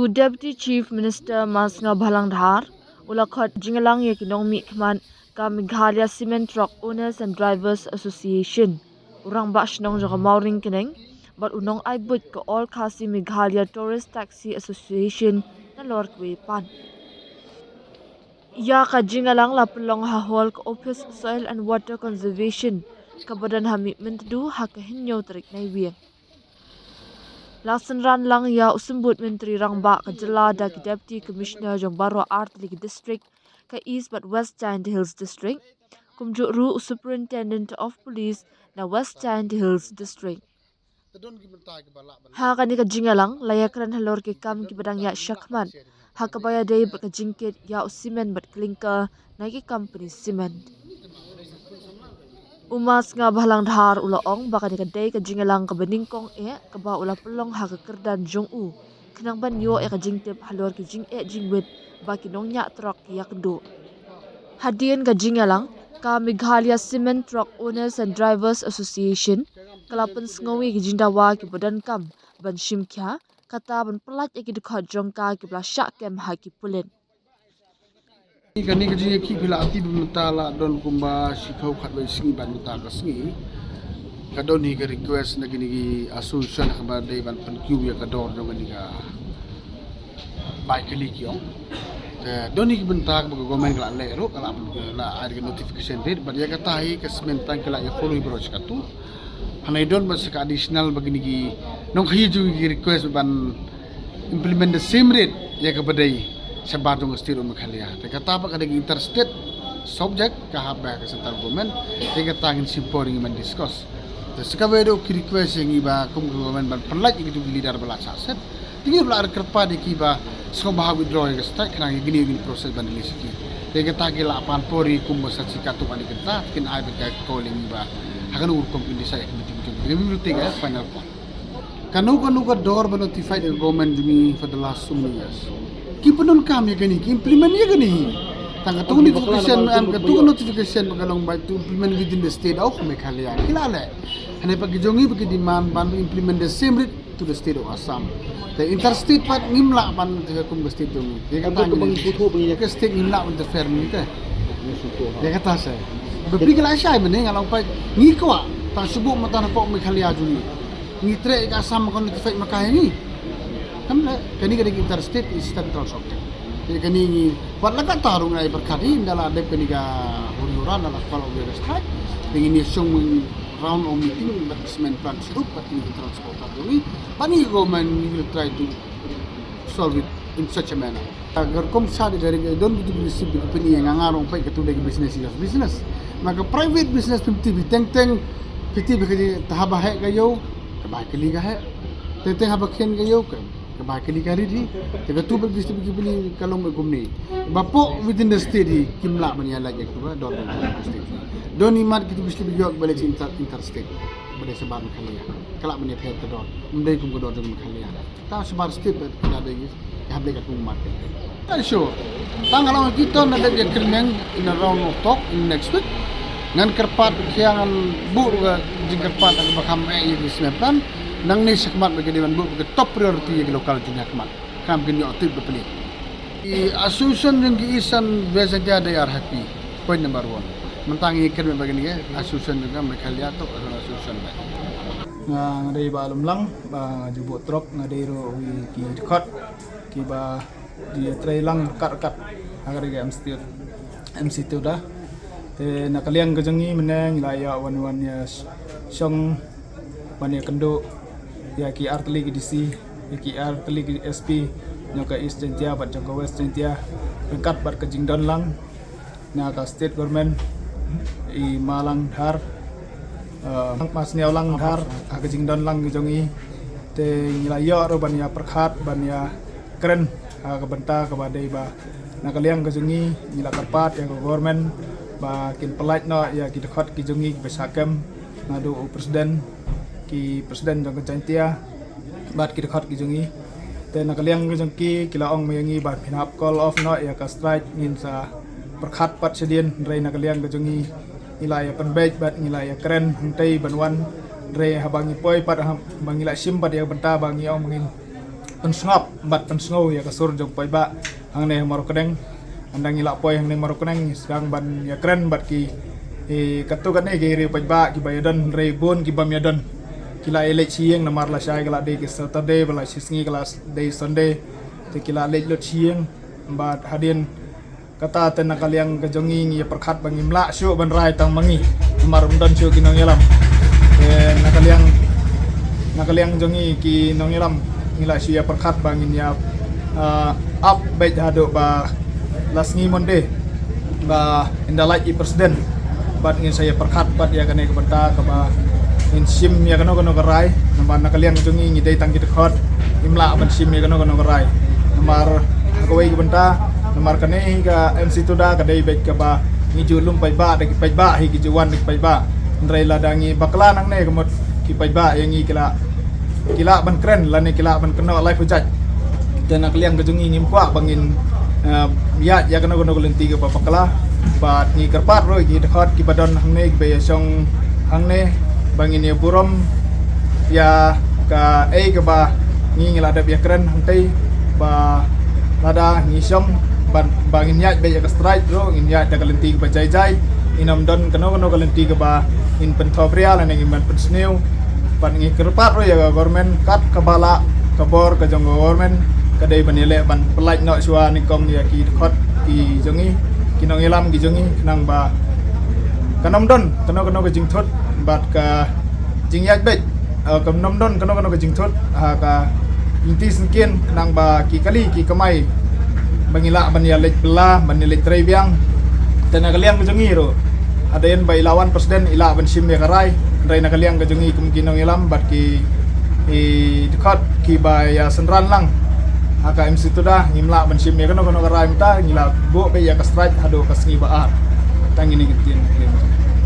Deputy Chief Minister Masnga Bhalang Ulakhat Jingalang Yakinong Mikman ka Meghalaya Cement Truck Owners and Drivers Association. Urang Bashnong Jaga Mauring Kineng, but unong ay but ka All Khasi Meghalaya Tourist Taxi Association na Lordway Pan. Ya ka Jingalang lapulong hahol ka Office Soil and Water Conservation kabadan hamikment du hakahinyo tarik na iwiyang. Lasan ran lang ya usumbut Menteri Rangba ka Jala da ki Deputy Commissioner jong Baro Artli District ka East but West Giant Hills District kumju ru Superintendent of Police na West Giant Hills District. Ha kani ka Jingalang layakran halor ke kam ki badang ya Shakman ha kabaya day ba ka jingkit ya usimen bat klinka na ki company cement. Umas nga Bhalang ulaong baka ni kaday ka Jingalang ka baningkong ka ba ula pulong ha ka kerdan jong u kanang banyo ka jingtip halor ki jing jingwit ba kinong nya truck yakdo. Hadian ka Jingalang ka Meghalaya Cement Truck Owners and Drivers Association kalapan sngawi ki jindawa ki badan kam ban shimkya kata ban pelat ki dukhat jong ka ki bla syak kem ha ki pulen. Kani kaji ki pila ati bumtala don kumba sikau khat bai singi ban muta ka singi kadon hi ka request na gini gi association ka ba dai ban pan kyu ya ka dor no gani ka bai kali kyo don hi bentak ba government la le ro kala la ar notification date ba ya ka tahi ka sementang kala ya follow broch ka tu hanai don ba ka additional begini gi nong hi ju gi request ban implement the same rate ya ka badai sabar dong state Meghalaya. Kata apa kada interstate subject kahaba ke central government. Kata tangin simpori ngiman discuss. Sekawe do ki request yang iba kum government ban perlat itu leader bala saset. Tinggi ular kerpa de ki ba so bahag withdraw ke state kana gini proses ban lisiki. Kata ki la pan pori kum sa sikatu ani kata kin ai ba calling iba. Hakan urkom indi saya betul-betul. Ini tiga final call. Kanu ka door ba notify the government demi for the last so many years. Ki penon kami gani ki implement ya gani tang katu notification bagalong by to implement within the state of Meghalaya kilala hane pagi jongi bagi demand ban implement the same rate to the state of Assam the interstate part ngimla ban kum ke state jongi dia kata ke state ngimla with the fair ni ke dia kata saya bebi kala syai mene ngalang pa ngi kwa tang subuh mata na po Meghalaya juli ngi tre ka Assam kon notify makaya ni kani interstate is central subject. Jadi kani buat laga tarung ay berkali dalam ada kani ka hururan dalam kalau dia strike. Ini song round of meeting but cement plant sirup but ini transport tadi. Bani government will try to solve it in such a manner. Agar kom sadi dari don't do receive the company yang ngarong pai ketu dari business. Maka private business pimti teng piti bekerja tahap hai kayo kebaik kali ka hai. Teng habak khen kayo kebakali kari di tu begitu beli kalau megumni bapo within the state di kimla mania lagi tu dor state doni mat gitu bisa bijak balik interstate pada sebar Meghalaya kelak mania pihak kedor mendai kum kedor dengan Meghalaya tak sebar state ada lagi yang boleh kat mat sure tanggal kita ada dia kermeng in a round of talk in next week ngan kerpat kiangan bu jing kerpat ak bakam di semepan nang ni sekmat bagi dewan bu top priority yang lokal dunia kemat kam gini aktif berpilih di association yang diisan biasanya ada yang happy point number 1 mentangi ikan bagi ni association juga Meghalaya tu association ngadai ba alam lang ba jubut truk ngadai ro ki dekat ki ba di tray lang kat agar ga MC tu dah te nakaliang gajangi menang laya wan ya song mania kendo ya ki artli ki DC ki artli ki SP nyoka East Jentia bat jangka West Jentia dekat bat ke Jingdon lang na ka state government i Malang Dhar mas niaw lang Dhar ka Jingdon lang jongi te nilaya ro ban ya perkhat ban ya keren ka benta ka badai ba na kaliang ka jongi nila karpat ya government ba kin pelat no ya ki dekat ki jongi besakem ngadu presiden ki presiden jang Jentia bat ki dekat ki jongi te nakaliang ki jongki kilaong mayangi bat pinap call off no ya ka strike ngin sa perkhat pat sedien rei nakaliang ki jongi nilai penbej bat nilai keren hangtai banwan rei habangi poi pat bangila sim pat ya benta bangi ong mangin pensngop bat pensngo ya kasur jong poi ba hang ne maro kedeng andang ila poi hang ne maro kedeng sedang ban ya keren bat ki katu kan ne ge re poi ba ki bayadan re bon ki bam yadan kila elek sieng na mar la shai kala de ki saturday bala sisngi kala day sunday te kila lek lot sieng bat hadin kata ten nakaliang kejongi ngi perkhat bang imla syu ban rai tang mangi marum dan syu kinong yalam nakaliang jongi ki nong yalam ngila syu ya perkhat bang ya up bet hado ba lasngi monde ba indalai i presiden bat ngin saya perkhat bat ya kane kebenta ka ba in sim ya kano garai nambar nakaliang jongi ngi dei tang ki dekhot imla ban sim ya kano garai nambar agawai kebenta nomor kane hingga MC Tuda kadai baik ke ba ngiju lum pai ba de pai ba hi ki juan de pai ba ndrai ladangi bakla nang ne kemot ki pai ba yang ngi kila ban keren lane kila ban kena live hujat dan nak liang kejungi ngimpa bangin ya kena guna lenti ke bakla ba ngi kerpat ro ki dekat ki badan hang ne be song hang ne bangin ya burom ya ka ke ba ngi ngila de keren hang tai ba lada ngi song bangin ya be ka strike ro ngin ya da kalenti ke jai inam don keno kalenti ke ba in pentobria lan ngi man pensneu ban ngi kerpat ro ya government kat kabala kabor ka jong government kadai banile ban pelaj no sua ni kom ya ki khot ki jongi kinong ilam ki jongi nang ba kanom don keno ka jing thot bat ka jing ya be kanom don keno ka jing thot ha ka inti sengkin nang ba ki kali ki kamai bangila ban ya lek bela ban lek trai biang tena kaliang kejongi ro ada yang bai lawan presiden ila ban sim ya karai ndai na kaliang kejongi kemungkinan ilam bat ki dekat ki bai ya senran lang aka MC Tuda ngimla ban sim ya kono karai minta ngila bo be ya ka strike hado ka sngi baar tangini gitin